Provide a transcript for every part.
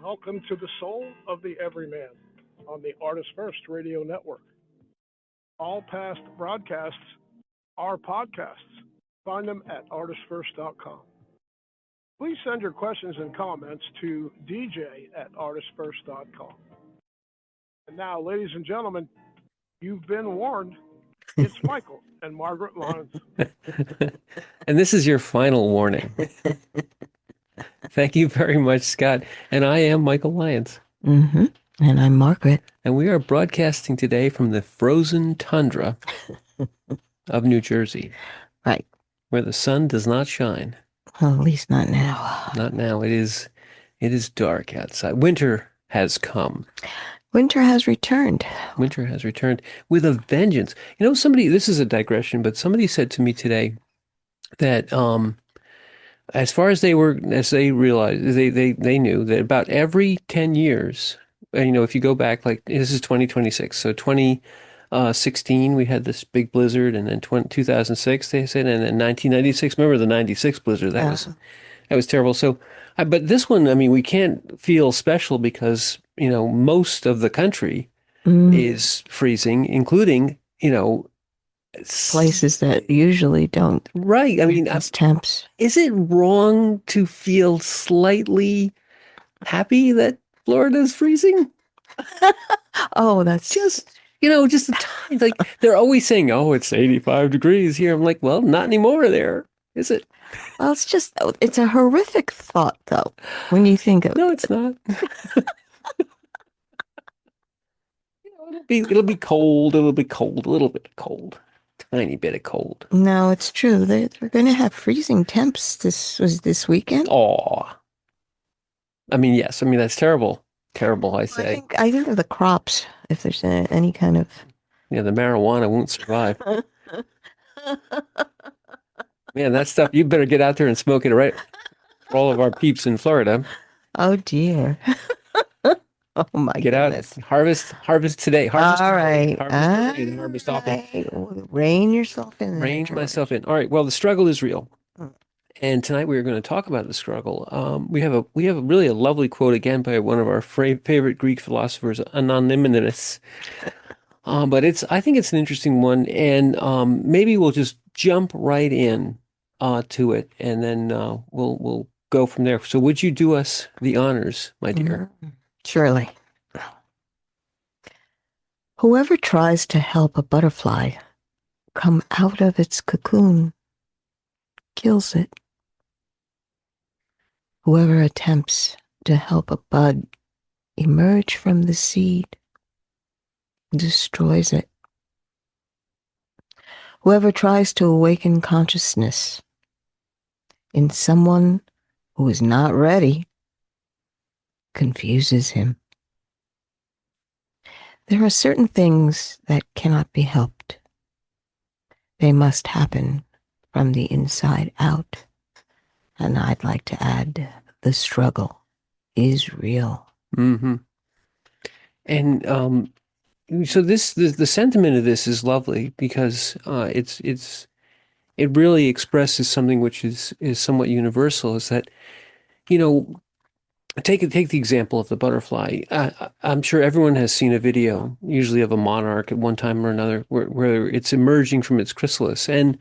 Welcome to the Soul of the Everyman on the Artist First Radio Network. All past broadcasts are podcasts. Find them at artistfirst.com. Please send your questions and comments to dj@artistfirst.com. And now, ladies and gentlemen, you've been warned. It's Michael and Margaret Lyons. And this is your final warning. Thank you very much, Scott. And I am Michael Lyons. Mm-hmm. And I'm Margaret. And we are broadcasting today from the frozen tundra of New Jersey. Right. Where the sun does not shine. Well, at least not now. Not now. It is dark outside. Winter has come. Winter has returned. Winter has returned with a vengeance. You know, this is a digression, but somebody said to me today that as far as they realized, they knew that about every 10 years, and if you go back, like this is 2026, so 2016 we had this big blizzard, and then 2006 they said, and then 1996. Remember the 96 blizzard? That was terrible. So, but this one, I mean, we can't feel special because most of the country is freezing, including places that usually don't. Right. I mean, temps. Is it wrong to feel slightly happy that Florida's freezing? Oh, that's just a tiny, like they're always saying, oh, it's 85 degrees here. I'm like, well, not anymore there, is it? Well, it's a horrific thought, though, when you think of it. No, it's not. It'll be cold. It'll be cold, a little bit cold. Tiny bit of cold. No, it's true. They're going to have freezing temps this weekend. Oh, I mean, yes. I mean, that's terrible. Terrible, I say. I think of the crops, if there's any kind of... Yeah, the marijuana won't survive. Man, that stuff, you better get out there and smoke it, right? For all of our peeps in Florida. Oh, dear. Oh my goodness. Get out, harvest today. Harvest all right. Harvest often. Rein yourself in. Rein myself in. All right. Well, the struggle is real. And tonight we are going to talk about the struggle. We have really a lovely quote again by one of our favorite Greek philosophers, Anonymous. But I think it's an interesting one, and maybe we'll just jump right in to it, and then we'll go from there. So, would you do us the honors, my dear? Surely. Whoever tries to help a butterfly come out of its cocoon kills it. Whoever attempts to help a bud emerge from the seed destroys it. Whoever tries to awaken consciousness in someone who is not ready confuses him. There are certain things that cannot be helped. They must happen from the inside out. And I'd like to add, the struggle is real. Mm-hmm. And so the sentiment of this is lovely because it really expresses something which is somewhat universal. Is that take the example of the butterfly. I'm sure everyone has seen a video, usually of a monarch at one time or another, where it's emerging from its chrysalis, and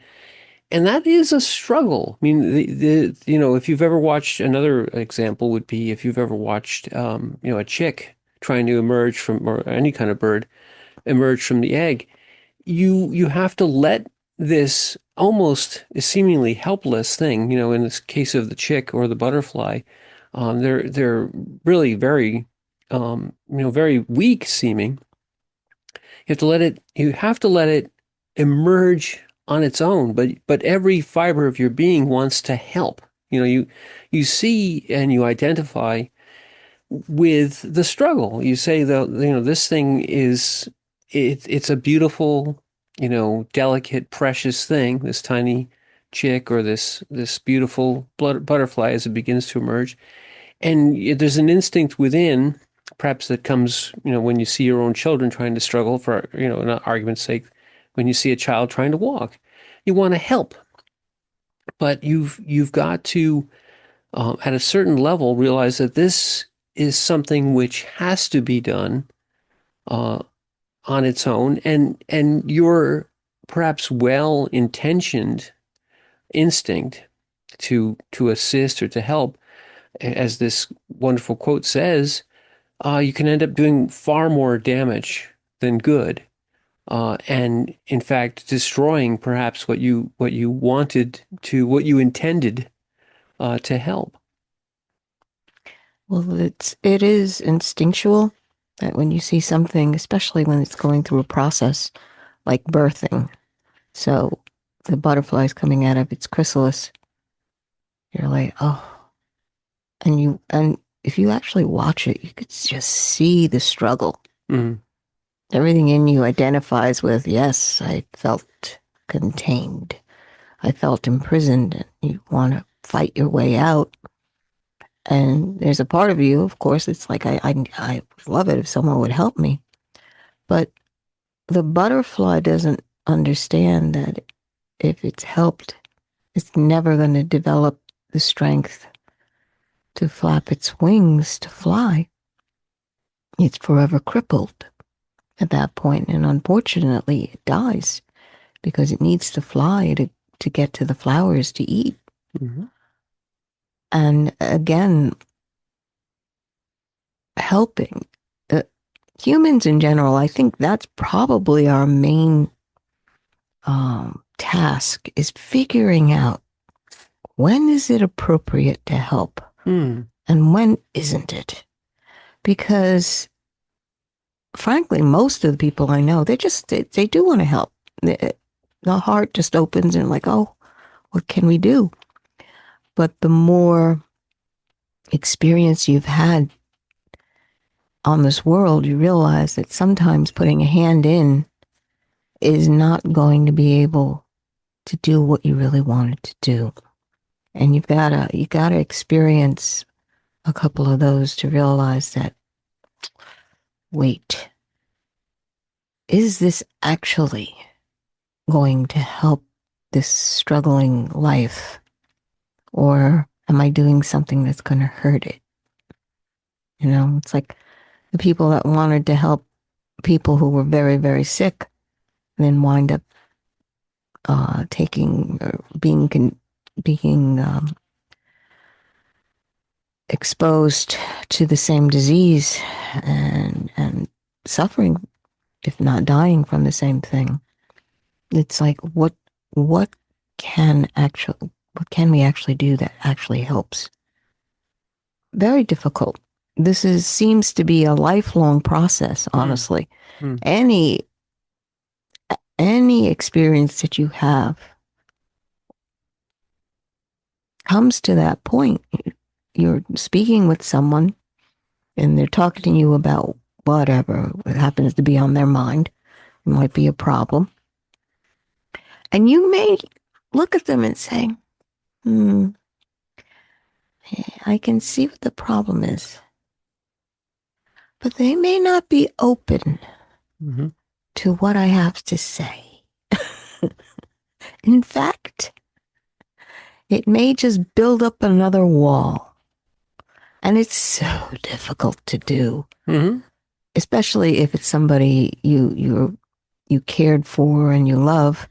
that is a struggle. I mean, if you've ever watched, another example would be if you've ever watched, a chick trying to emerge from, or any kind of bird emerge from the egg, you have to let this almost seemingly helpless thing, in this case of the chick or the butterfly. They're really very, very weak seeming. You have to let it emerge on its own, but every fiber of your being wants to help. You see and you identify with the struggle. You say this thing it's a beautiful, delicate, precious thing, this tiny chick or this beautiful butterfly as it begins to emerge. And there's an instinct within, perhaps that comes, when you see your own children trying to struggle for, in argument's sake, when you see a child trying to walk, you want to help. But you've got to, at a certain level, realize that this is something which has to be done uh, on its own, and your perhaps well-intentioned instinct to assist or to help, as this wonderful quote says, you can end up doing far more damage than good, and in fact destroying perhaps what you intended to help. Well, it is instinctual that when you see something, especially when it's going through a process like birthing, so the butterfly's coming out of its chrysalis, you're like, oh, and if you actually watch it, you could just see the struggle. Mm. Everything in you identifies with, yes, I felt contained. I felt imprisoned, and you want to fight your way out. And there's a part of you, of course, it's like, I would love it if someone would help me. But the butterfly doesn't understand that if it's helped, it's never going to develop the strength to flap its wings to fly. It's forever crippled at that point, and unfortunately, it dies because it needs to fly to get to the flowers to eat. Mm-hmm. And again, helping humans in general, I think that's probably our main task, is figuring out when is it appropriate to help and when isn't it. Because frankly, most of the people I know, they do want to help. The heart just opens and like, oh, what can we do? But the more experience you've had on this world, you realize that sometimes putting a hand in is not going to be able to do what you really wanted to do. And you gotta experience a couple of those to realize that, wait, is this actually going to help this struggling life? Or am I doing something that's going to hurt it? You know, it's like the people that wanted to help people who were very, very sick and then wind up taking or being exposed to the same disease and suffering, if not dying from the same thing. It's like what can we actually do that actually helps? Very difficult. Seems to be a lifelong process, honestly. Any experience that you have comes to that point. You're speaking with someone and they're talking to you about whatever happens to be on their mind. It might be a problem. And you may look at them and say, I can see what the problem is. But they may not be open to what I have to say. In fact, it may just build up another wall. And it's so difficult to do. Especially if it's somebody you cared for and you love,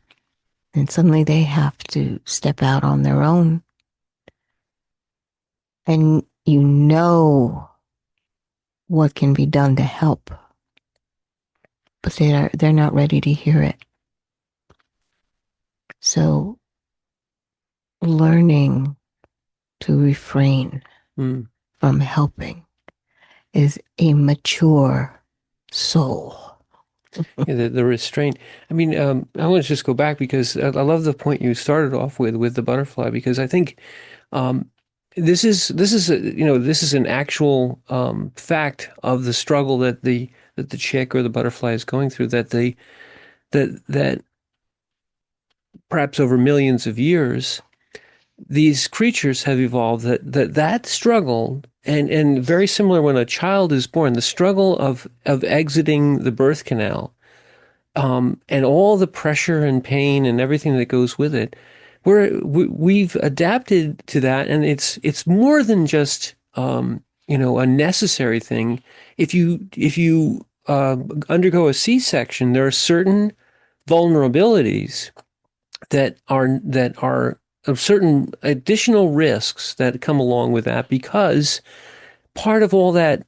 and suddenly they have to step out on their own. And you know what can be done to help, but they're not ready to hear it. So learning to refrain from helping is a mature soul. Yeah, the restraint. I mean, I want to just go back because I love the point you started off with the butterfly, because I think this is an actual fact of the struggle that the chick or the butterfly is going through, that perhaps over millions of years, these creatures have evolved that struggle, and very similar when a child is born, the struggle of exiting the birth canal, and all the pressure and pain and everything that goes with it. We've adapted to that, and it's more than just a necessary thing. If you undergo a C-section, there are certain vulnerabilities that are of certain additional risks that come along with that, because part of all that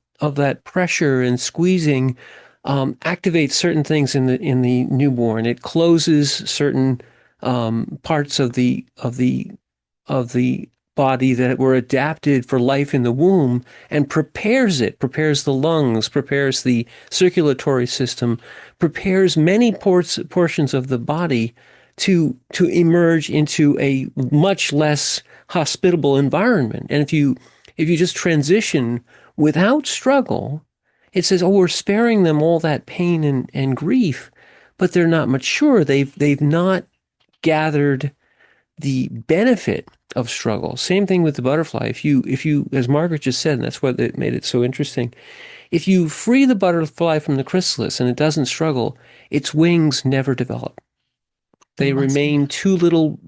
pressure and squeezing activates certain things in the newborn. It closes certain parts of the body that were adapted for life in the womb, and prepares the lungs, prepares the circulatory system, prepares many portions of the body to emerge into a much less hospitable environment. And if you just transition without struggle, it says, oh, we're sparing them all that pain and grief, but they're not mature. They've not gathered the benefit of struggle. Same thing with the butterfly. If you, as Margaret just said, and that's what it made it so interesting, if you free the butterfly from the chrysalis and it doesn't struggle, its wings never develop. They remain two little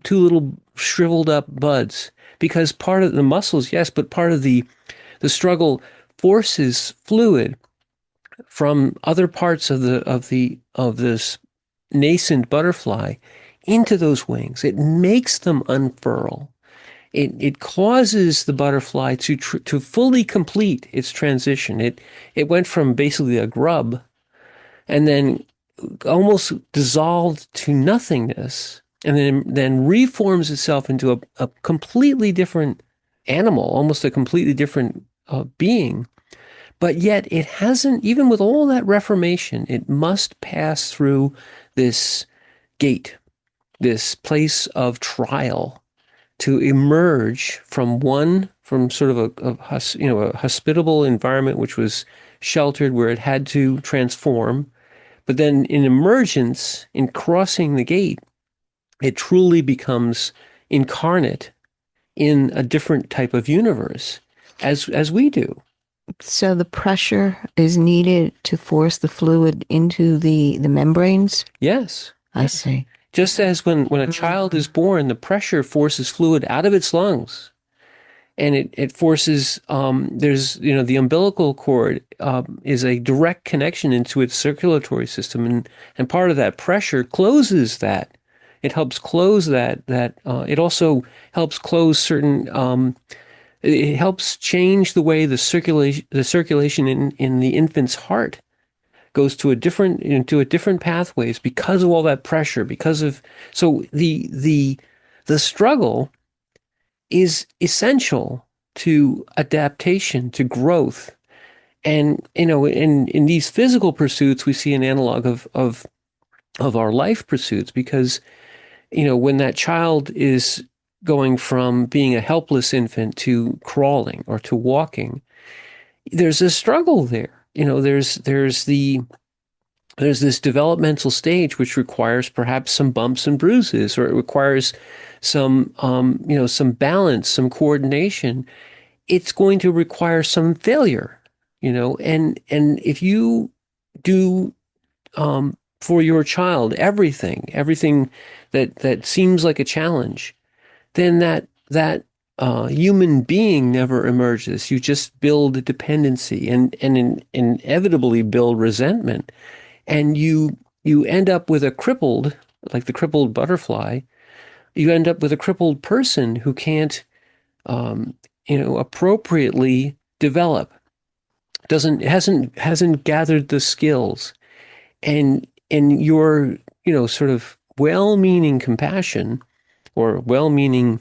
shriveled up buds, because part of the muscles, yes, but part of the struggle forces fluid from other parts of this nascent butterfly into those wings. It makes them unfurl. It causes the butterfly to fully complete its transition. It went from basically a grub and then almost dissolved to nothingness, and then reforms itself into a completely different animal, almost a completely different being. But yet it hasn't, even with all that reformation, it must pass through this gate, this place of trial, to emerge from sort of a hospitable environment, which was sheltered, where it had to transform. But then in emergence, in crossing the gate, it truly becomes incarnate in a different type of universe, as we do. So the pressure is needed to force the fluid into the membranes? Yes. I see. Just as when a child is born, the pressure forces fluid out of its lungs. And it forces, there's, the umbilical cord is a direct connection into its circulatory system. And part of that pressure closes that. It helps close that. It also helps close certain, it helps change the way the circulation in the infant's heart goes into a different pathways because of all that pressure, so the struggle is essential to adaptation, to growth. And, in these physical pursuits, we see an analog of our life pursuits, because, when that child is going from being a helpless infant to crawling or to walking, there's a struggle there. There's this developmental stage which requires perhaps some bumps and bruises, or it requires some balance, some coordination. It's going to require some failure, and if you do for your child everything that seems like a challenge, then that human being never emerges. You just build dependency and inevitably build resentment. And you end up with like the crippled butterfly, you end up with a crippled person who can't, appropriately develop, hasn't gathered the skills, and your, sort of well-meaning compassion or well-meaning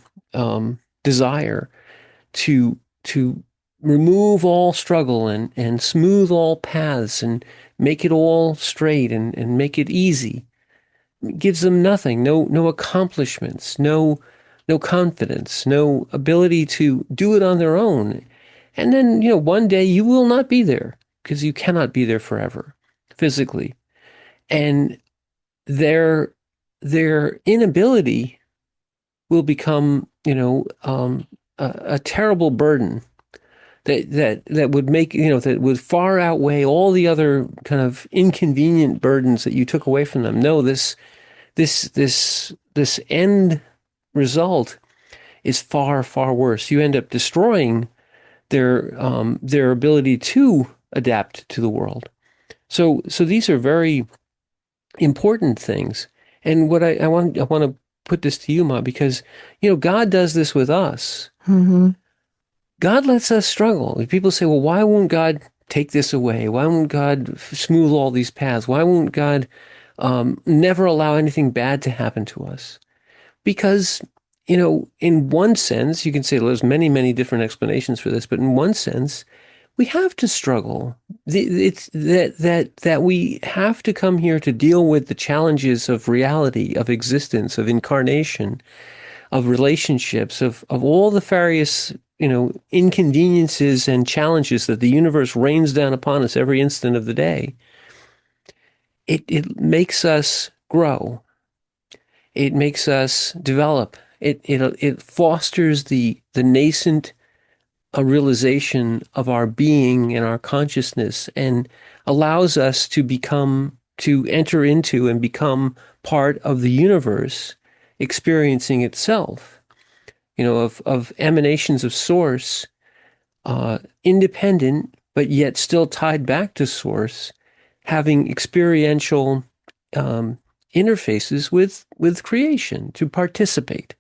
desire to remove all struggle and smooth all paths and make it all straight and make it easy, gives them nothing, no accomplishments, no confidence, no ability to do it on their own. And then, one day you will not be there, because you cannot be there forever physically. And their inability will become, a terrible burden that would make, that would far outweigh all the other kind of inconvenient burdens that you took away from them. No, this end result is far, far worse. You end up destroying their ability to adapt to the world. So these are very important things. And what I want to put this to you, Ma, because God does this with us. Mm-hmm. God lets us struggle. People say, well, why won't God take this away? Why won't God smooth all these paths? Why won't God never allow anything bad to happen to us? Because, in one sense, you can say there's many, many different explanations for this, but in one sense, we have to struggle. It's that we have to come here to deal with the challenges of reality, of existence, of incarnation, of relationships, of all the various, inconveniences and challenges that the universe rains down upon us every instant of the day. It makes us grow. It makes us develop. It fosters the nascent a realization of our being and our consciousness, and allows us to enter into and become part of the universe experiencing itself, of emanations of source, independent, but yet still tied back to source, having experiential interfaces with creation to participate.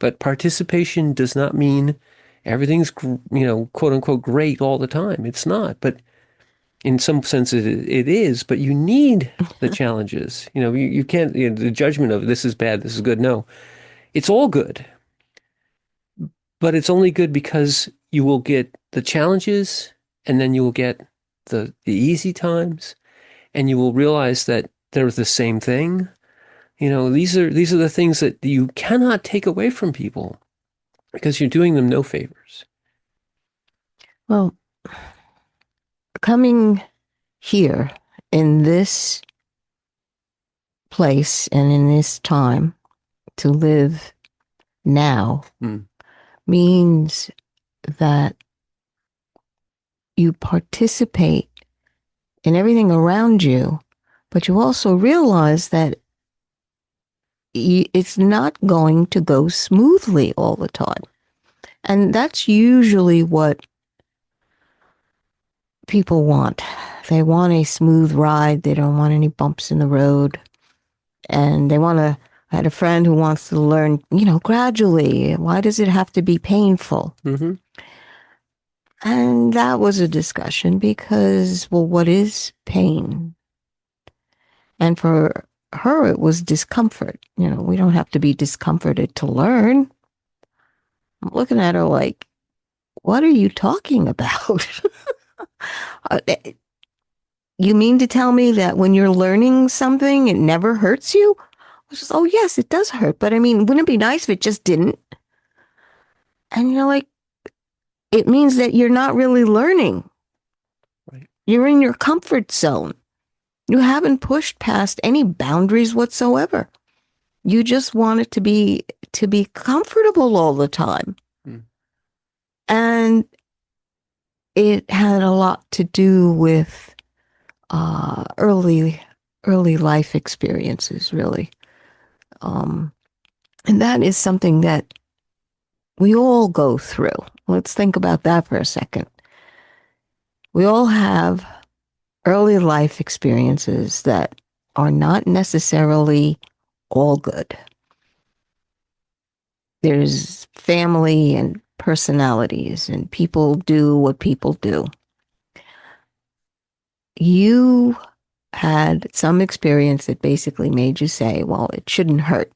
But participation does not mean everything's, quote unquote, great all the time. It's not. But in some sense, it is. But you need the challenges. You can't, the judgment of this is bad, this is good. No, it's all good. But it's only good because you will get the challenges, and then you will get the easy times, and you will realize that they're the same thing. These are the things that you cannot take away from people, because you're doing them no favors. Well, coming here in this place and in this time to live now means that you participate in everything around you, but you also realize that it's not going to go smoothly all the time. And that's usually what people want. They want a smooth ride. They don't want any bumps in the road. And I had a friend who wants to learn, gradually. Why does it have to be painful? Mm-hmm. And that was a discussion because, well, what is pain? And for her, it was discomfort. We don't have to be discomforted to learn. I'm looking at her like, what are you talking about? You mean to tell me that when you're learning something, it never hurts you? I was just, oh, yes, it does hurt. But I mean, wouldn't it be nice if it just didn't? And it means that you're not really learning. Right. You're in your comfort zone. You haven't pushed past any boundaries whatsoever. You just want it to be comfortable all the time. And it had a lot to do with early life experiences, really. And that is something that we all go through. Let's think about that for a second. We all have early life experiences that are not necessarily all good. There's family and personalities, and people do what people do. You had some experience that basically made you say, well, it shouldn't hurt.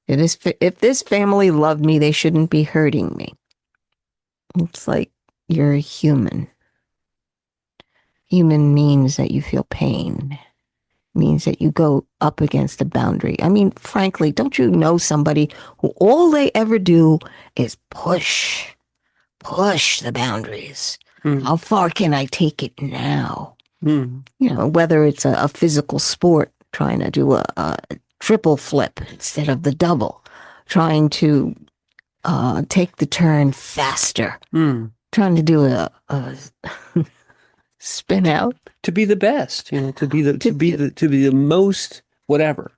If this family loved me, they shouldn't be hurting me. It's like you're a human. Human means that you feel pain. Means that you go up against a boundary. I mean, frankly, don't you know somebody who all they ever do is push the boundaries? How far can I take it now? Whether it's a physical sport, trying to do a triple flip instead of the double, trying to take the turn faster, trying to do a spin out, to be the best, to be the most whatever,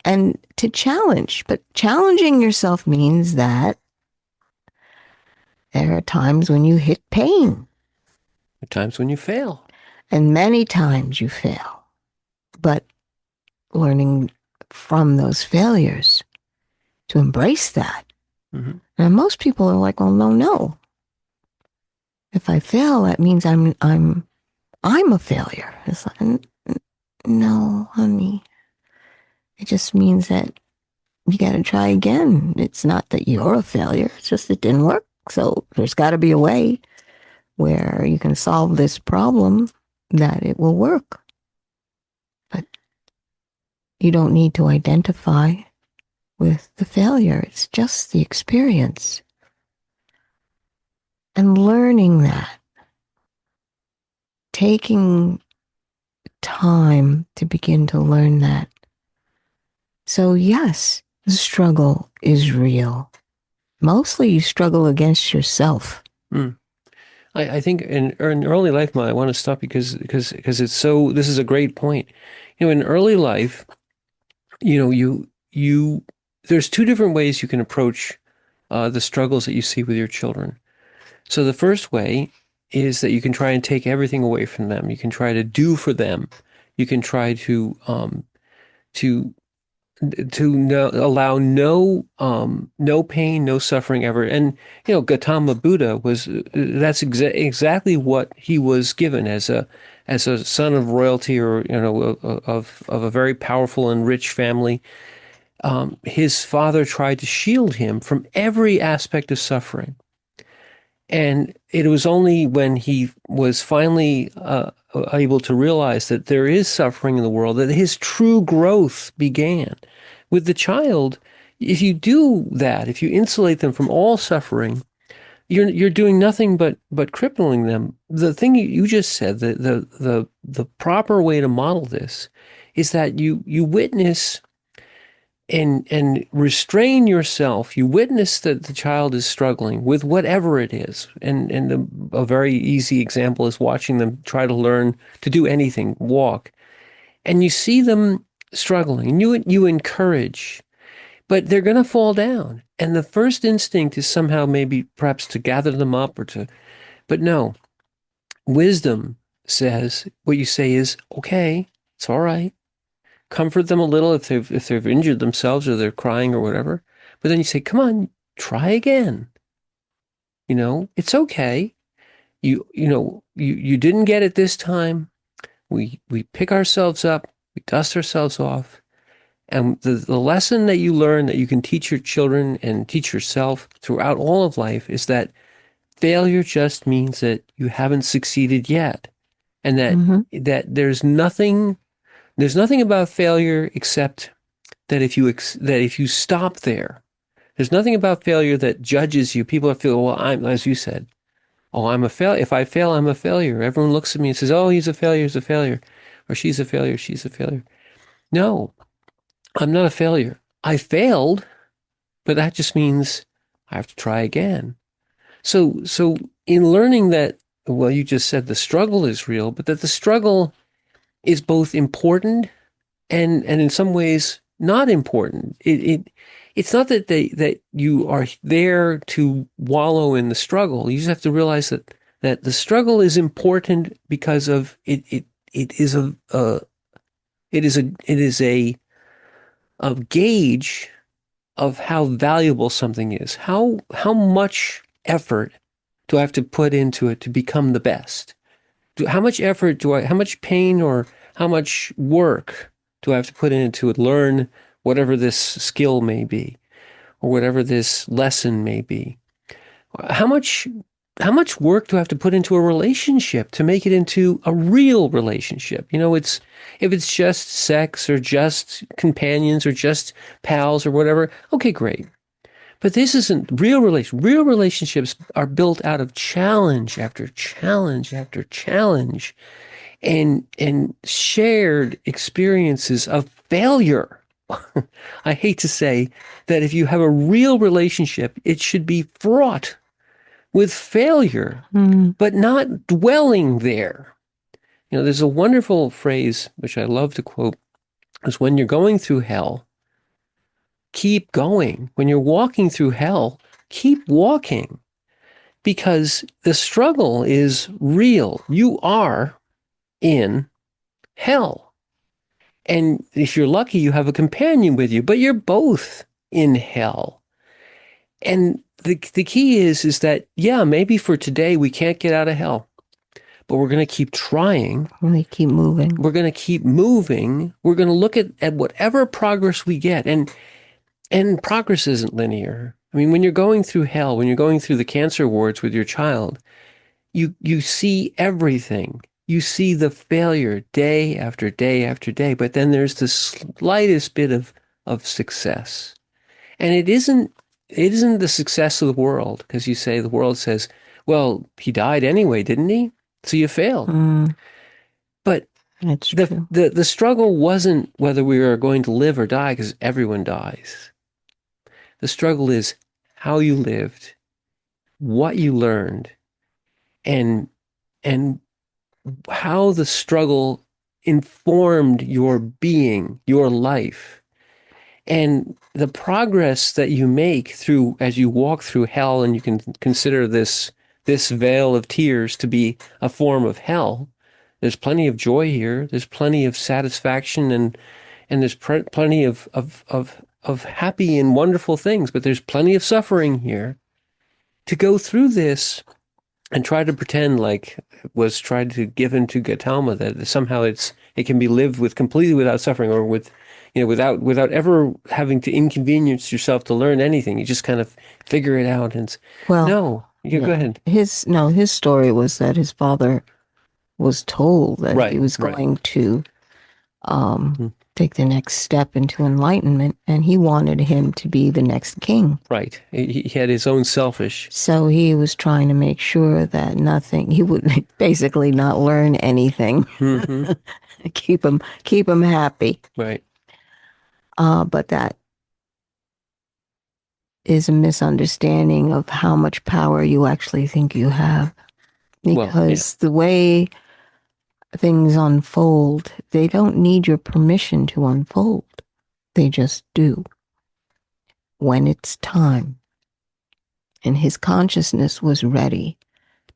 and to challenge. But challenging yourself means that There are times when you hit pain. There are times when you fail. And many times you fail. But learning from those failures to embrace that. Mm-hmm. And most people are like, well, no. If I fail, that means I'm a failure. It's like, no, honey. It just means that you got to try again. It's not that you're a failure. It's just it didn't work. So there's got to be a way where you can solve this problem that it will work. But you don't need to identify with the failure. It's just the experience. And learning that, taking time to begin to learn that. So yes, the struggle is real. Mostly you struggle against yourself. Mm. I think in early life, I want to stop because it's so, this is a great point. In early life, you there's two different ways you can approach the struggles that you see with your children. So the first way is that you can try and take everything away from them. You can try to do for them. You can try to allow no pain, no suffering ever. And Gautama Buddha was that's exactly what he was given as a son of royalty, or of a very powerful and rich family. His father tried to shield him from every aspect of suffering. And it was only when he was finally able to realize that there is suffering in the world that his true growth began. With the child, if you do that, if you insulate them from all suffering, you're doing nothing but crippling them. The thing you just said, the proper way to model this is that you witness and restrain yourself. You witness that the child is struggling with whatever it is. And a very easy example is watching them try to learn to do anything, walk. And you see them struggling, and you encourage, but they're going to fall down. And the first instinct is somehow maybe perhaps to gather them up but no. Wisdom says, what you say is, okay, it's all right. Comfort them a little if they've injured themselves or they're crying or whatever. But then you say, come on, try again. It's okay. You didn't get it this time. We pick ourselves up, we dust ourselves off. And the lesson that you learn that you can teach your children and teach yourself throughout all of life is that failure just means that you haven't succeeded yet. And that there's nothing about failure except that if you stop there, there's nothing about failure that judges you. People feel, well, as you said, oh, I'm a failure. If I fail, I'm a failure. Everyone looks at me and says, oh, he's a failure, or she's a failure, she's a failure. No, I'm not a failure. I failed, but that just means I have to try again. So in learning that, well, you just said the struggle is real, but that the struggle is both important and in some ways not important. It's not that you are there to wallow in the struggle. You just have to realize that the struggle is important because of it. It is a gauge of how valuable something is. How much effort do I have to put into it to become the best? How much effort how much pain or how much work do I have to put into it, learn whatever this skill may be, or whatever this lesson may be? How much work do I have to put into a relationship to make it into a real relationship? If it's just sex or just companions or just pals or whatever, okay, great. But this isn't real relations. Real relationships are built out of challenge after challenge after challenge and shared experiences of failure. I hate to say that if you have a real relationship, it should be fraught with failure, but not dwelling there. There's a wonderful phrase, which I love to quote, is when you're going through hell, keep going. When you're walking through hell, keep walking. because the struggle is real. You are in hell. And if you're lucky, you have a companion with you, but you're both in hell. And the key is that, yeah, maybe for today we can't get out of hell, but we're going to keep trying. We're going to keep moving. We're going to keep moving. We're going to look at whatever progress we get. And progress isn't linear. I mean, when you're going through hell, when you're going through the cancer wards with your child, you see everything. You see the failure day after day after day, but then there's the slightest bit of success. And it isn't the success of the world, because you say the world says, well, he died anyway, didn't he? So you failed. But that's true. The struggle wasn't whether we are going to live or die, because everyone dies. The struggle is how you lived, what you learned, and how the struggle informed your being, your life. And the progress that you make through as you walk through hell, and you can consider this veil of tears to be a form of hell. There's plenty of joy here. There's plenty of satisfaction, and there's plenty of happy and wonderful things, but there's plenty of suffering here. To go through this and try to pretend like it was tried to give into Gautama that somehow it can be lived with completely without suffering, or with, without ever having to inconvenience yourself to learn anything. You just kind of figure it out. And no, go ahead. His story was that his father was told that he was going to take the next step into enlightenment, and he wanted him to be the next king. Right. He had his own selfish. So he was trying to make sure that he would basically not learn anything. keep him happy. Right. But that is a misunderstanding of how much power you actually think you have. Because the way things unfold, they don't need your permission to unfold. They just do. When it's time. And his consciousness was ready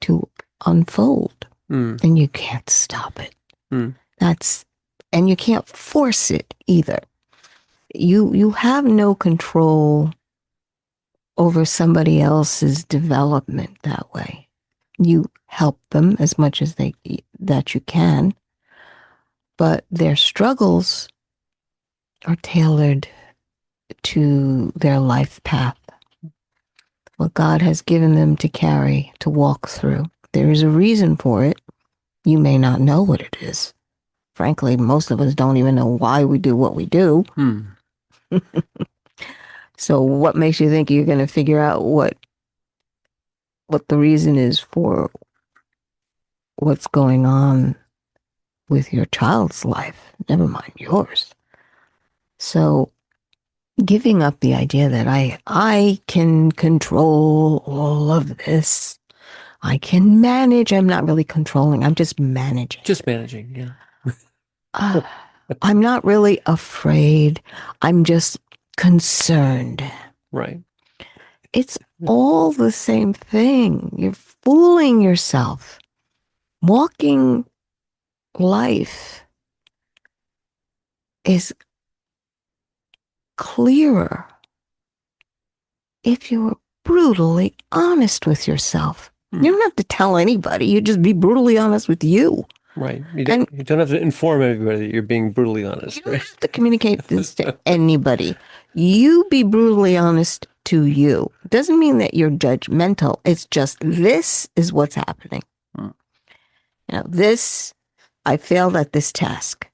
to unfold. And you can't stop it. And you can't force it either. You have no control over somebody else's development that way. You help them as much as that you can, but their struggles are tailored to their life path. What God has given them to carry, to walk through. There is a reason for it. You may not know what it is. Frankly, most of us don't even know why we do what we do. So what makes you think you're going to figure out what the reason is for what's going on with your child's life? Never mind yours. So giving up the idea that I can control all of this. I can manage. I'm not really controlling. I'm just managing. Just managing, yeah. I'm not really afraid. I'm just concerned. Right. It's all the same thing. You're fooling yourself. Walking life is clearer if you're brutally honest with yourself. You don't have to tell anybody. You just be brutally honest with you. Right. You don't have to inform everybody that you're being brutally honest. You don't have to communicate this to anybody. You be brutally honest to you. It doesn't mean that you're judgmental. It's just this is what's happening. I failed at this task.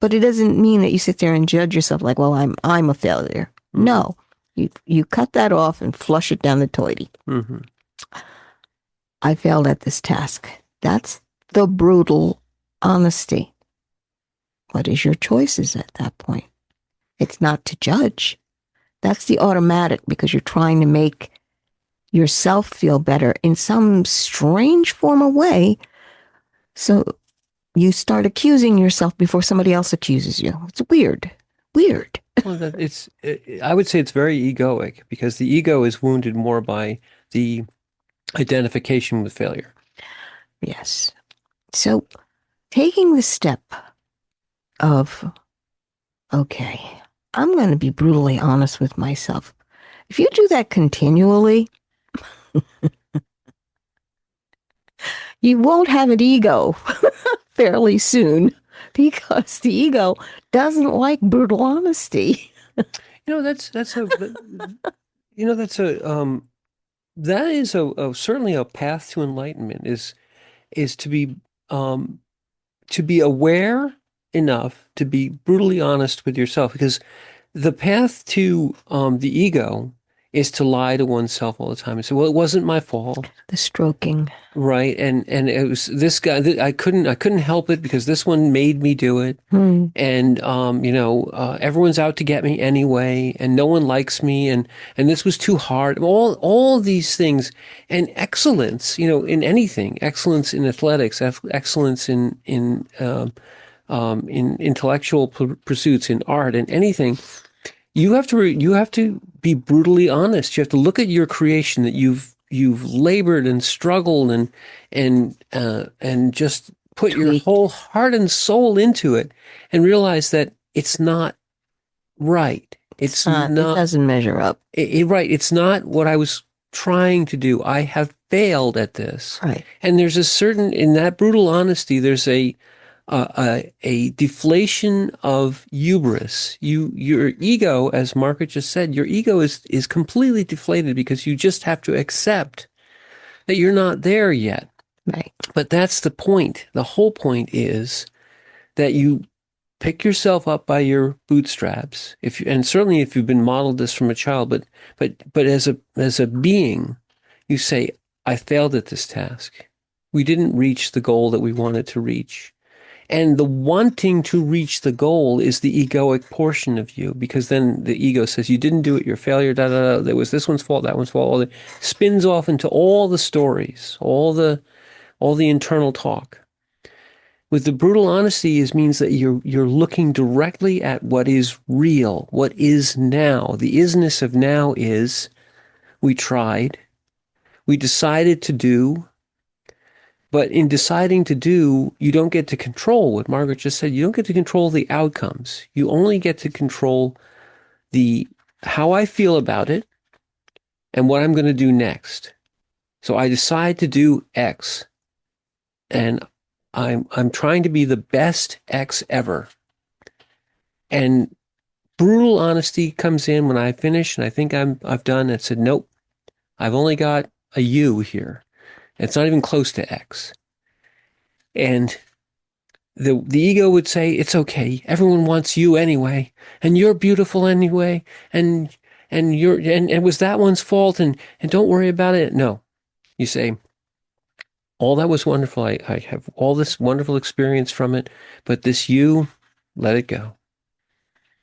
But it doesn't mean that you sit there and judge yourself like, well, I'm a failure. No. You cut that off and flush it down the toilet. I failed at this task. That's the brutal honesty. What is your choices at that point? It's not to judge. That's the automatic, because you're trying to make yourself feel better in some strange form of way. So you start accusing yourself before somebody else accuses you. It's weird. Weird. Well, I would say it's very egoic, because the ego is wounded more by the identification with failure. Yes. So taking the step of, okay, I'm going to be brutally honest with myself. If you do that continually, you won't have an ego fairly soon because the ego doesn't like brutal honesty. That's a that's a that is certainly a path to enlightenment is um to be aware enough to be brutally honest with yourself, because the path to the ego is to lie to oneself all the time and say, well, it wasn't my fault. The stroking. Right. And it was this guy that I couldn't help it because this one made me do it. And everyone's out to get me anyway, and no one likes me, and this was too hard. All these things, and excellence, in anything, excellence in athletics, excellence in intellectual pursuits, in art, and anything. You have to be brutally honest. You have to look at your creation that you've labored and struggled and just put your whole heart and soul into it, and realize that it's not right. It's not. It doesn't measure up. Right. It's not what I was trying to do. I have failed at this. Right. And there's in that brutal honesty, there's a deflation of hubris. Your ego, as Margaret just said, your ego is completely deflated because you just have to accept that you're not there yet. Right. But that's the point. The whole point is that you pick yourself up by your bootstraps. And certainly if you've been modeled this from a child, but as a being, you say, I failed at this task. We didn't reach the goal that we wanted to reach. And the wanting to reach the goal is the egoic portion of you, because then the ego says, you didn't do it, you're a failure, da, da, da. There was this one's fault, that one's fault. All spins off into all the stories, all the internal talk. With the brutal honesty means that you're looking directly at what is real, what is now. The isness of now is, we tried, we decided to do. But in deciding to do, you don't get to control what Margaret just said. You don't get to control the outcomes. You only get to control how I feel about it and what I'm going to do next. So I decide to do X, and I'm trying to be the best X ever. And brutal honesty comes in when I finish and I think I've done. And said, nope, I've only got a U here. It's not even close to X. And the ego would say, it's okay. Everyone wants you anyway, and you're beautiful anyway, and it was that one's fault, and don't worry about it. No, you say, all that was wonderful. I have all this wonderful experience from it, but this you, let it go.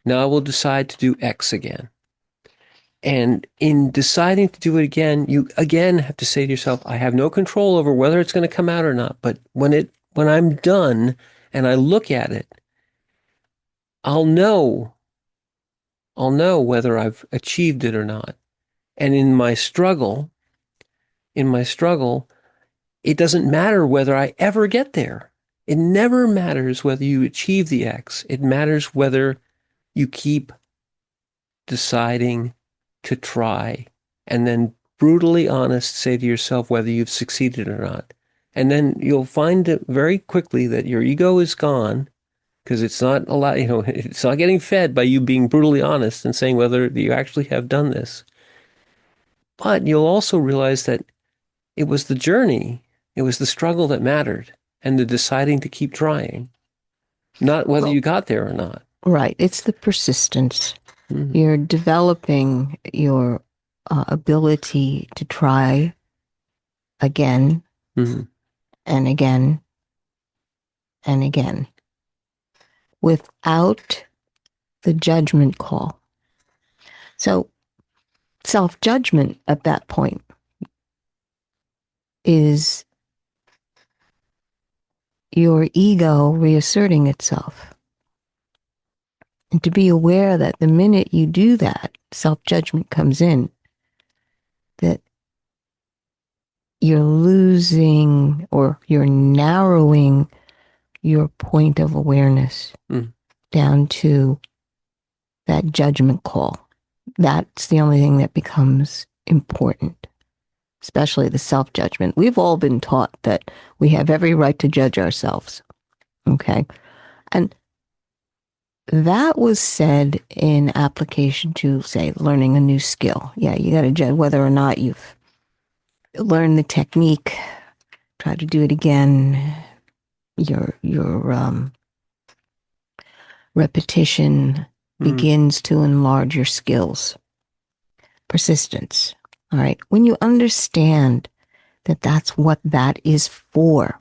Now I will decide to do X again. And in deciding to do it again, you again have to say to yourself, I have no control over whether it's going to come out or not. But when I'm done and I look at it, I'll know whether I've achieved it or not. And in my struggle, it doesn't matter whether I ever get there. It never matters whether you achieve the X. It matters whether you keep deciding to try, and then brutally honest, say to yourself whether you've succeeded or not. And then you'll find very quickly that your ego is gone, because it's not it's not getting fed by you being brutally honest and saying whether you actually have done this. But you'll also realize that it was the journey, it was the struggle that mattered, and the deciding to keep trying, not whether you got there or not. Right. It's the persistence. Mm-hmm. You're developing your ability to try again, mm-hmm. and again and again without the judgment call. So self-judgment at that point is your ego reasserting itself. And to be aware that the minute you do that, self-judgment comes in, that you're losing or you're narrowing your point of awareness down to that judgment call. That's the only thing that becomes important, especially the self-judgment. We've all been taught that we have every right to judge ourselves. Okay. And that was said in application to, say, learning a new skill. Yeah, you got to judge whether or not you've learned the technique, try to do it again. Your repetition begins to enlarge your skills. Persistence. All right. When you understand that that's what that is for,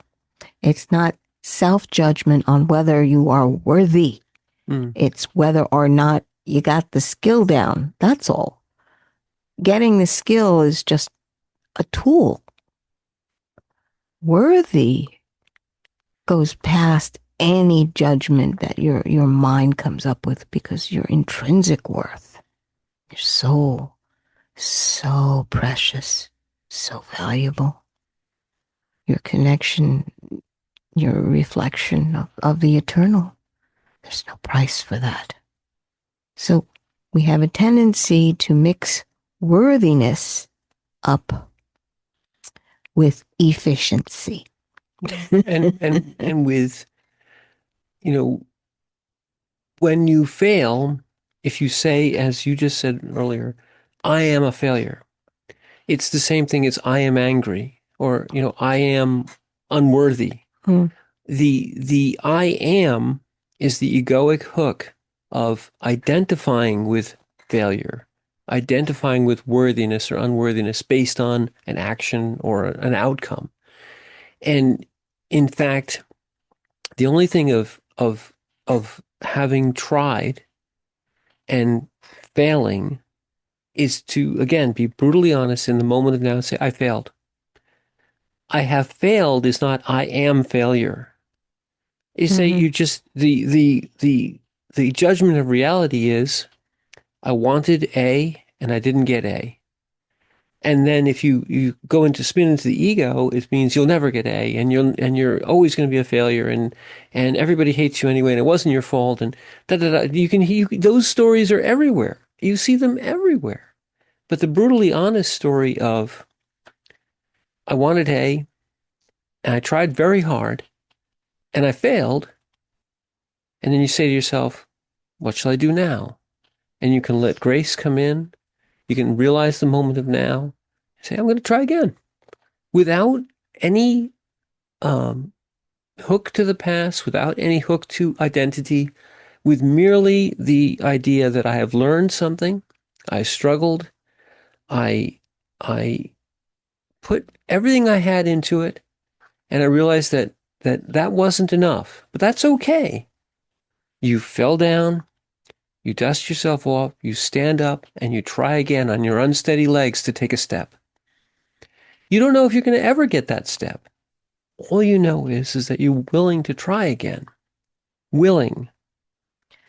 it's not self-judgment on whether you are worthy. It's whether or not you got the skill down. That's all. Getting the skill is just a tool. Worthy goes past any judgment that your mind comes up with, because your intrinsic worth, your soul, so precious, so valuable. Your connection, your reflection of the eternal. There's no price for that. So we have a tendency to mix worthiness up with efficiency. and with, when you fail, if you say, as you just said earlier, I am a failure, it's the same thing as I am angry, or, I am unworthy. The I am is the egoic hook of identifying with failure, identifying with worthiness or unworthiness based on an action or an outcome. And in fact, the only thing of having tried and failing is to, again, be brutally honest in the moment of now and say, I failed. I have failed is not I am failure. You say you just, the judgment of reality is I wanted A and I didn't get A. And then if you go into spin into the ego, it means you'll never get A, and you're always going to be a failure, and everybody hates you anyway, and it wasn't your fault, and da da da. Those stories are everywhere. You see them everywhere. But the brutally honest story of I wanted A, and I tried very hard, and I failed, and then you say to yourself, what shall I do now? And you can let grace come in. You can realize the moment of now. Say, I'm going to try again, without any hook to the past, without any hook to identity, with merely the idea that I have learned something, I struggled, I put everything I had into it, and I realized that wasn't enough. But that's okay. You fell down, you dust yourself off, you stand up, and you try again on your unsteady legs to take a step. You don't know if you're going to ever get that step. All you know is that you're willing to try again. Willing.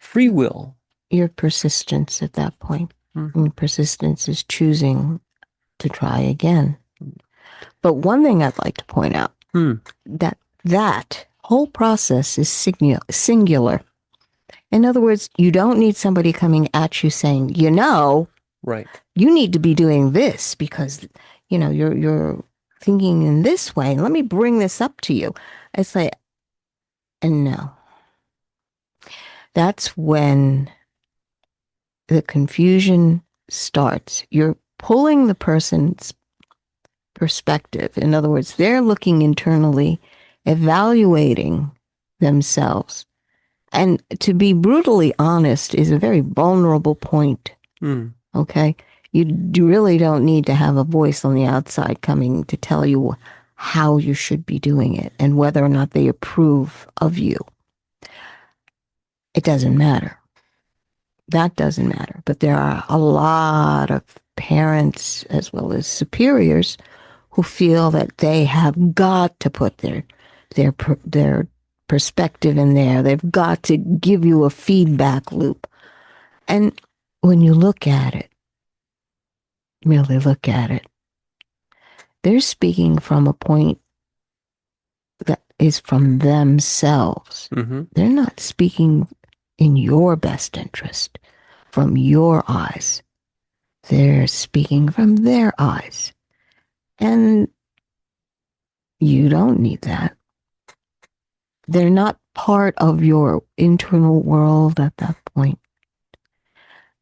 Free will. Your persistence at that point. And persistence is choosing to try again. But one thing I'd like to point out, that whole process is singular. In other words, you don't need somebody coming at you saying, right, you need to be doing this because, you're thinking in this way. Let me bring this up to you. It's like, and no. That's when the confusion starts. You're pulling the person's perspective. In other words, they're looking internally, evaluating themselves. And to be brutally honest is a very vulnerable point. Okay? You really don't need to have a voice on the outside coming to tell you how you should be doing it and whether or not they approve of you. It doesn't matter. That doesn't matter. But there are a lot of parents as well as superiors who feel that they have got to put their perspective in there. They've got to give you a feedback loop. And when you look at it, really look at it, they're speaking from a point that is from themselves. Mm-hmm. They're not speaking in your best interest from your eyes. They're speaking from their eyes. And you don't need that. They're not part of your internal world at that point.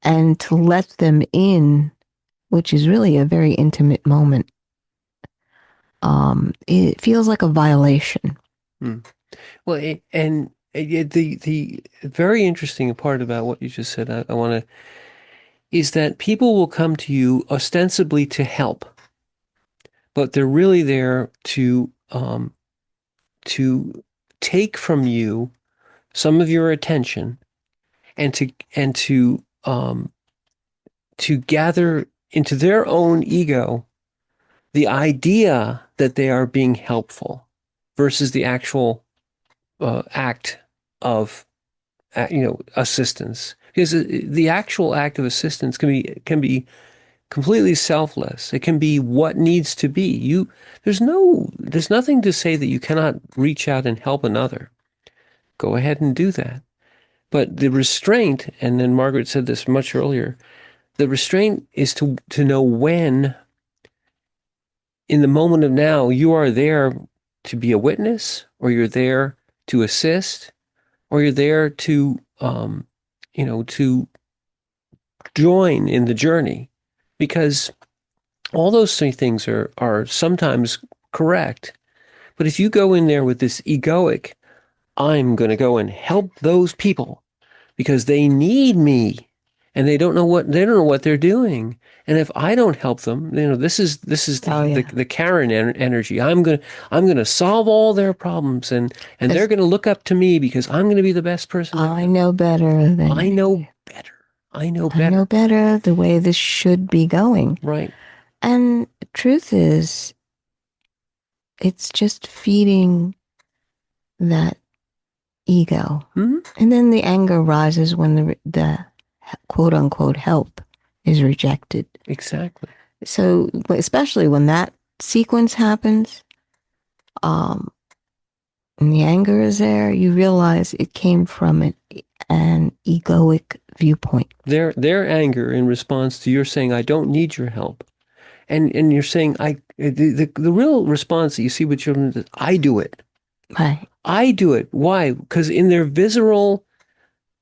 And to let them in, which is really a very intimate moment, it feels like a violation. Well, the very interesting part about what you just said, I want to, is that people will come to you ostensibly to help, but they're really there to take from you some of your attention and to gather into their own ego the idea that they are being helpful versus the actual act of assistance, because the actual act of assistance can be completely selfless. It can be what needs to be. There's nothing to say that you cannot reach out and help another. Go ahead and do that. But the restraint, and then Margaret said this much earlier, the restraint is to know when, in the moment of now, you are there to be a witness, or you're there to assist, or you're there to join in the journey, because all those three things are sometimes correct. But if you go in there with this egoic, I'm going to go and help those people because they need me, and they don't know what they're doing. And if I don't help them, this is the Karen energy. I'm gonna solve all their problems, and they're gonna look up to me because I'm gonna be the best person. I know better than I know better. I know better. I know better the way this should be going. Right. And the truth is, it's just feeding that ego. Mm-hmm. And then the anger rises when the quote unquote help is rejected. Exactly. So, especially when that sequence happens, and the anger is there, you realize it came from an egoic viewpoint. Their anger in response to your saying, I don't need your help. And you're saying, the real response that you see with children is, I do it. Right. I do it. Why? Because in their visceral,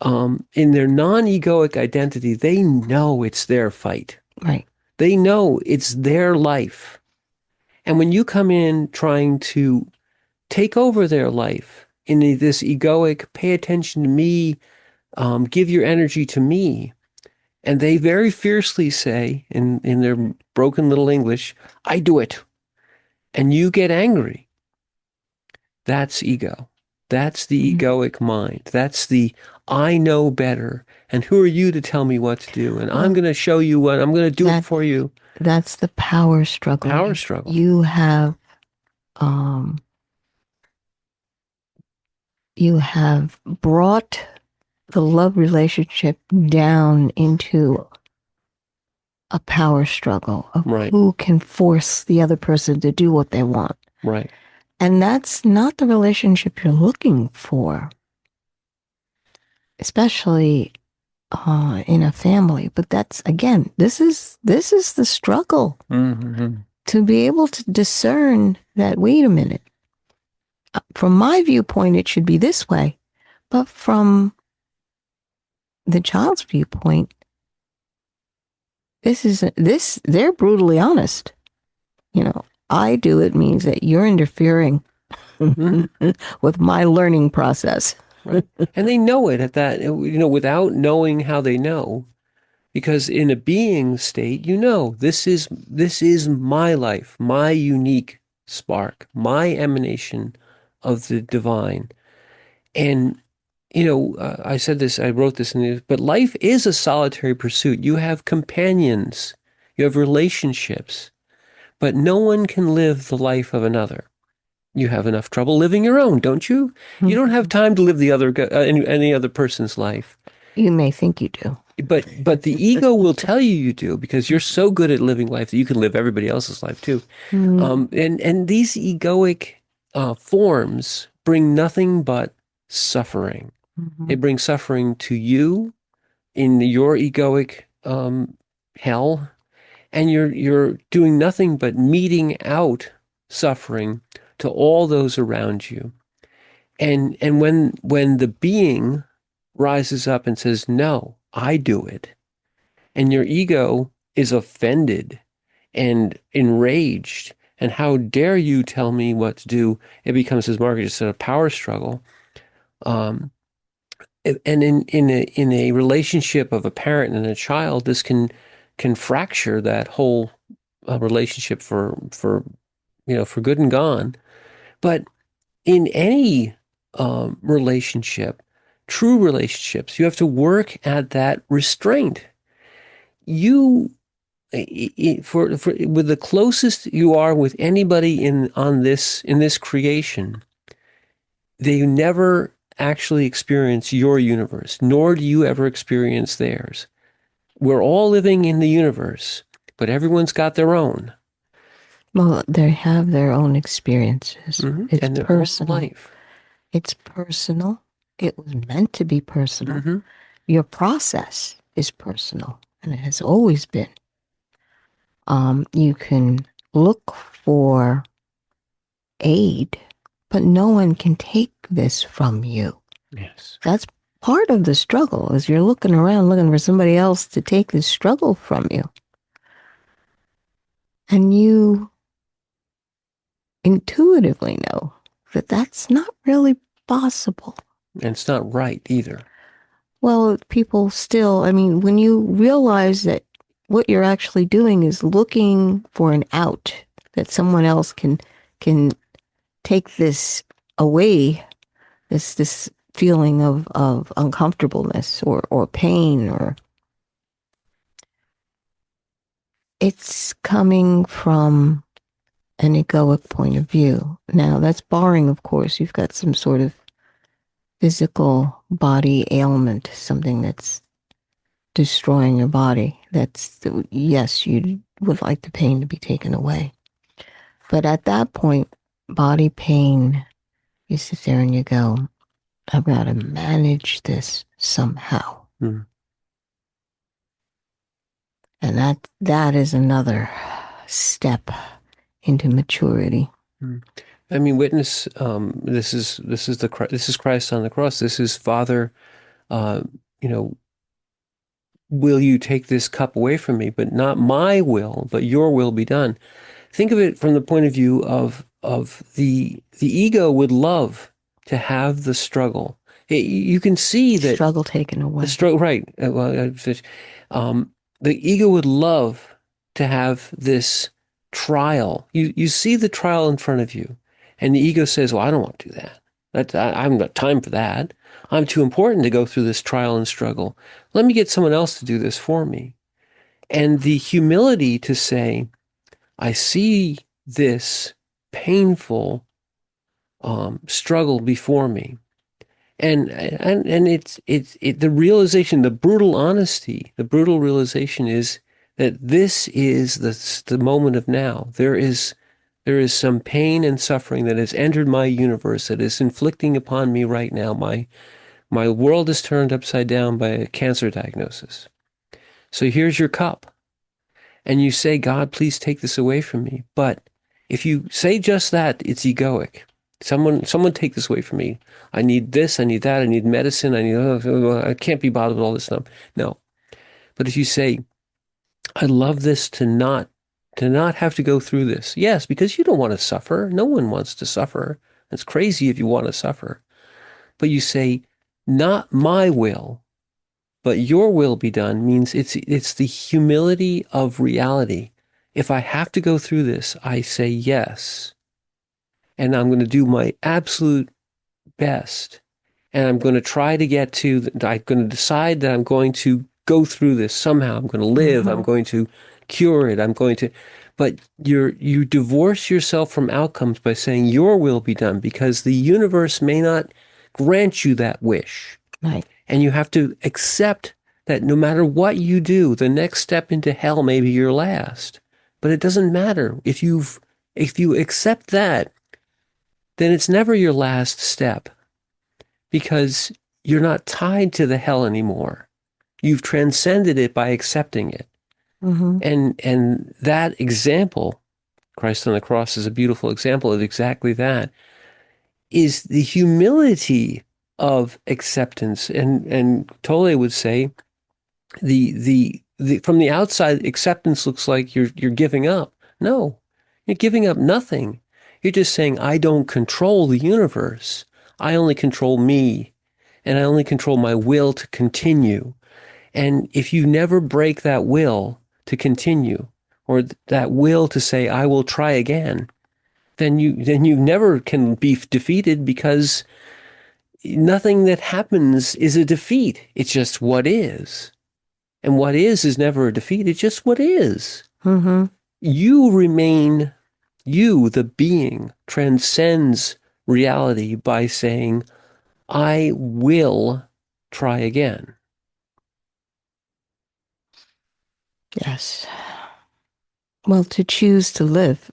in their non-egoic identity, they know it's their fight. Right. They know it's their life. And when you come in trying to take over their life in this egoic, pay attention to me, give your energy to me, and they very fiercely say in their broken little English, I do it. And you get angry. That's ego. That's the egoic mind. That's the I know better. And who are you to tell me what to do? And I'm going to show you what, I'm going to do it for you. That's the power struggle. Power struggle. You have brought the love relationship down into a power struggle of who can force the other person to do what they want. Right. And that's not the relationship you're looking for, especially in a family. But that's, again, this is the struggle. Mm-hmm. To be able to discern that, wait a minute, from my viewpoint, it should be this way. But from the child's viewpoint, they're brutally honest. I do it means that you're interfering with my learning process. Right. And they know it at that, without knowing how they know, because in a being state, this is my life, my unique spark, my emanation of the divine. And, I said this, I wrote this but life is a solitary pursuit. You have companions, you have relationships, but no one can live the life of another. You have enough trouble living your own, don't you? You don't have time to live any other person's life. You may think you do. but the ego will tell you do, because you're so good at living life that you can live everybody else's life too. And these egoic forms bring nothing but suffering. They bring suffering to you in your egoic hell, and you're doing nothing but meting out suffering to all those around you. And when the being rises up and says, "No, I do it," and your ego is offended and enraged, and how dare you tell me what to do? It becomes, as Margaret just said, a power struggle. Um, and in a relationship of a parent and a child, this can fracture that whole relationship for for good and gone. But in any relationship, true relationships, you have to work at that restraint. You for with the closest you are with anybody in this creation, they never actually experience your universe, nor do you ever experience theirs. We're all living in the universe, but everyone's got their own. Well, they have their own experiences. It's And their personal. own life. It's personal. It was meant to be personal. Mm-hmm. Your process is personal, and it has always been. You can look for aid, but no one can take this from you. Yes. That's part of the struggle, is you're looking around looking for somebody else to take this struggle from you. And you intuitively know that that's not really possible. And it's not right either. Well, people still, I mean, when you realize that what you're actually doing is looking for an out, that someone else can take this away, this feeling of uncomfortableness or pain, or it's coming from an egoic point of view. Now, that's barring, of course, you've got some sort of physical body ailment, something that's destroying your body. Yes, you would like the pain to be taken away. But at that point, body pain, you sit there and you go, I've got to manage this somehow. Mm. And that is another step into maturity. Mm. I mean, witness. This is Christ on the cross. This is Father. Uh, you know, will you take this cup away from me? But not my will, but your will be done. Think of it from the point of view of the ego would love to have the struggle. You can see that struggle taken away. The struggle, right? The ego would love to have this trial. You see the trial in front of you, and the ego says, "Well, I don't want to do that. I haven't got time for that. I'm too important to go through this trial and struggle. Let me get someone else to do this for me." And the humility to say, I see this painful struggle before me, and it's the realization, the brutal honesty, the brutal realization is that this is the moment of now. There is some pain and suffering that has entered my universe, that is inflicting upon me right now. My world is turned upside down by a cancer diagnosis. So here's your cup. And you say, God, please take this away from me. But if you say just that, it's egoic. Someone take this away from me. I need this, I need that, I need medicine, I can't be bothered with all this stuff. No. But if you say, I love this to not have to go through this. Yes, because you don't want to suffer. No one wants to suffer. It's crazy if you want to suffer. But you say, not my will, but your will be done, means it's the humility of reality. If I have to go through this, I say yes. And I'm going to do my absolute best. And I'm going to try to I'm going to decide that I'm going to go through this somehow. I'm going to live. I'm going to cure it. But you divorce yourself from outcomes by saying your will be done, because the universe may not grant you that wish. Right. And you have to accept that no matter what you do, the next step into hell may be your last. But it doesn't matter. If you accept that, then it's never your last step because you're not tied to the hell anymore. You've transcended it by accepting it. Mm-hmm. And that example, Christ on the cross, is a beautiful example of exactly that, is the humility of acceptance. And Tolle would say the from the outside, acceptance looks like you're giving up. No, you're giving up nothing. You're just saying, I don't control the universe. I only control me, and I only control my will to continue. And if you never break that will to continue, or that will to say, I will try again, then you never can be defeated, because nothing that happens is a defeat. It's just what is. And what is never a defeat. It's just what is. Mm-hmm. You remain, you, the being, transcends reality by saying, I will try again. Yes. Well, to choose to live.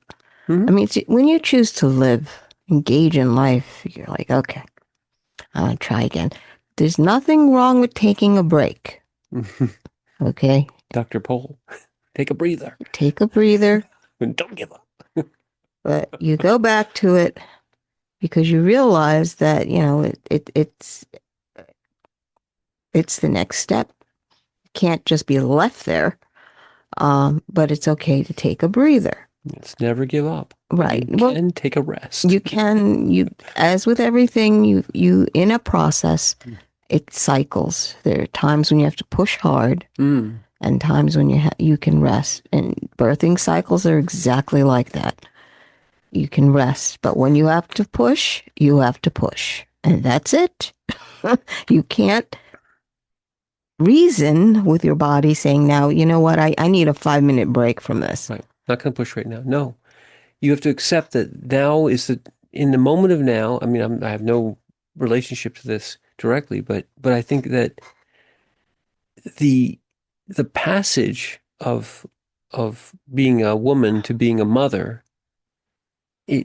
Mhm. I mean, when you choose to live, engage in life, you're like, okay, I'll try again. There's nothing wrong with taking a break. Okay? Dr. Pole, take a breather. Take a breather, And don't give up. but you go back to it because you realize that, it's the next step. It can't just be left there. But it's okay to take a breather. Let's never give up. Right. You can take a rest. As with everything, you in a process, it cycles. There are times when you have to push hard and times when you can rest. And birthing cycles are exactly like that. You can rest, but when you have to push, you have to push. And that's it. You can't reason with your body saying, now, you know what, I need a 5-minute break from this. Right. Not going to push right now. No. You have to accept that now is in the moment of now. I mean, I have no relationship to this directly, but I think that the passage of being a woman to being a mother,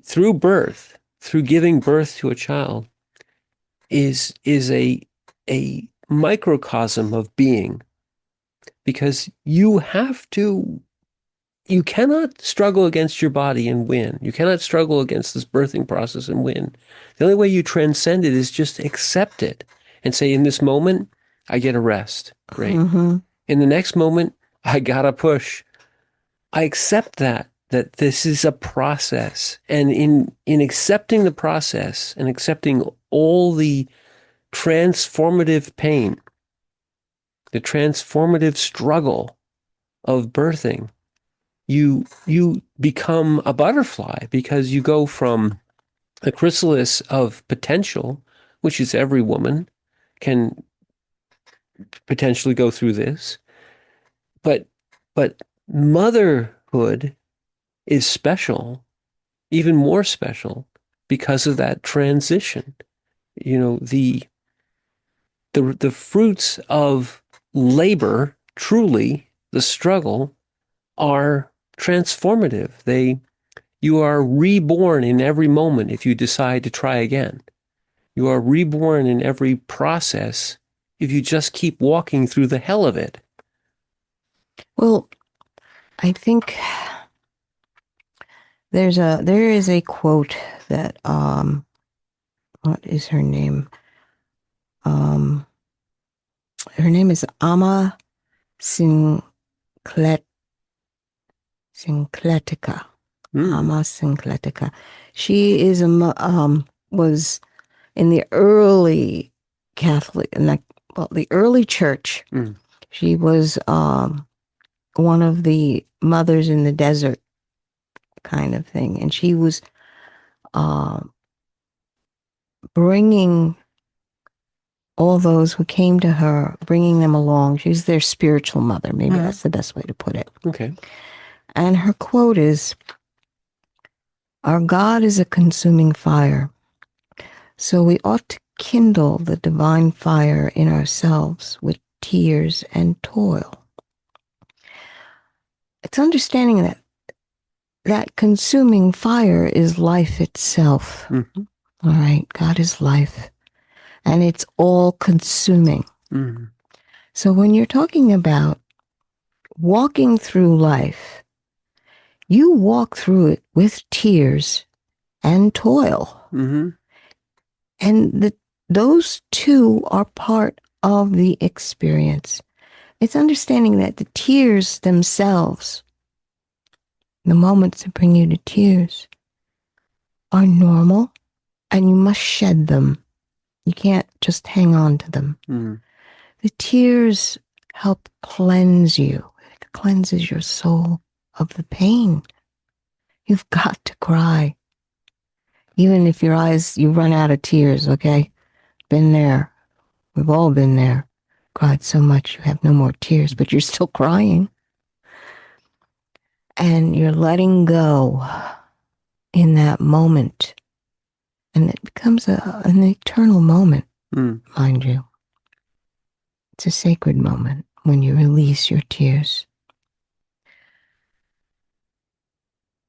through birth, through giving birth to a child, is a microcosm of being, because you cannot struggle against your body and win. You cannot struggle against this birthing process and win. The only way you transcend it is just accept it and say, in this moment, I get a rest. Great. Mm-hmm. In the next moment, I gotta push. I accept that this is a process. And in accepting the process and accepting all the transformative pain, the transformative struggle of birthing, you become a butterfly, because you go from a chrysalis of potential, which is every woman can potentially go through this, but motherhood is special, even more special, because of that transition. The fruits of labor, truly, the struggle, are transformative. You are reborn in every moment if you decide to try again. You are reborn in every process if you just keep walking through the hell of it. Well, I think there is a quote that what is her name? Her name is Amma Sincletica. Amma Sincletica. She is was in the early Catholic, the early church. She was one of the mothers in the desert kind of thing, and she was bringing all those who came to her, bringing them along. She's their spiritual mother. Maybe that's the best way to put it. Okay. And her quote is, "Our God is a consuming fire, so we ought to kindle the divine fire in ourselves with tears and toil. It's understanding that that consuming fire is life itself. Mm-hmm. All right, God is life, and it's all consuming. Mm-hmm. So when you're talking about walking through life, you walk through it with tears and toil. Mm-hmm. And those two are part of the experience. It's understanding that the tears themselves, the moments that bring you to tears, are normal, and you must shed them. You can't just hang on to them. Mm-hmm. The tears help cleanse you. It cleanses your soul of the pain. You've got to cry. Even if your eyes, you run out of tears, okay? Been there. We've all been there. Cried so much you have no more tears, but you're still crying. And you're letting go in that moment. And it becomes an eternal moment, mind you. It's a sacred moment when you release your tears.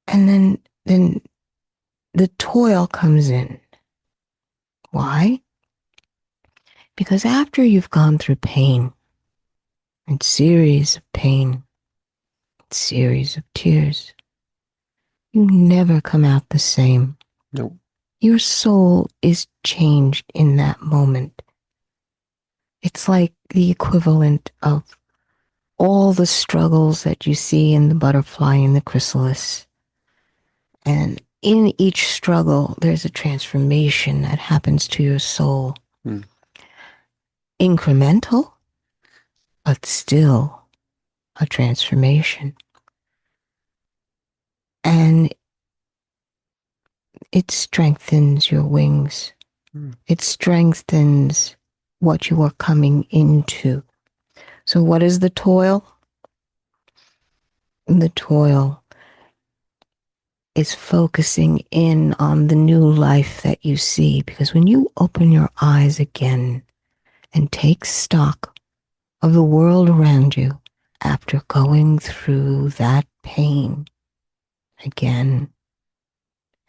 And then the toil comes in. Why? Because after you've gone through pain, and series of pain, series of tears, you never come out the same. Nope. Your soul is changed in that moment. It's like the equivalent of all the struggles that you see in the butterfly and the chrysalis. And in each struggle, there's a transformation that happens to your soul. Incremental, but still a transformation. And it strengthens your wings. It strengthens what you are coming into. So what is the toil? The toil is focusing in on the new life that you see, because when you open your eyes again and take stock of the world around you after going through that pain again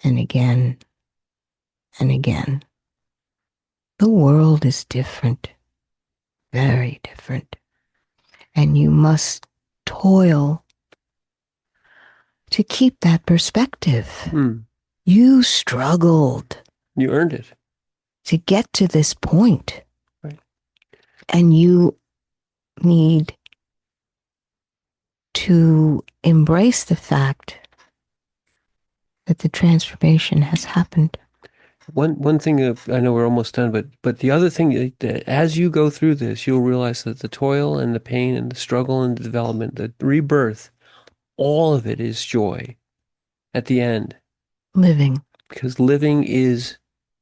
and again and again, the world is different, very different, and you must toil to keep that perspective. You struggled. You earned it. To get to this point. Right. And you need to embrace the fact that the transformation has happened. One thing, I know we're almost done, but the other thing, as you go through this, you'll realize that the toil and the pain and the struggle and the development, the rebirth, all of it is joy at the end. Living. Because living is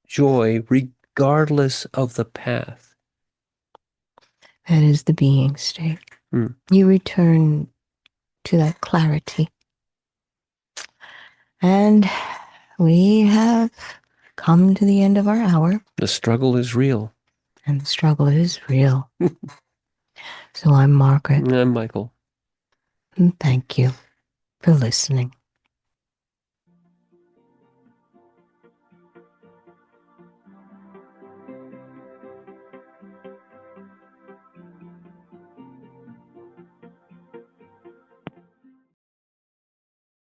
joy regardless of the path. That is the being state. You return to that clarity. And we have come to the end of our hour. The struggle is real. And the struggle is real. So I'm Margaret. I'm Michael. And thank you for listening.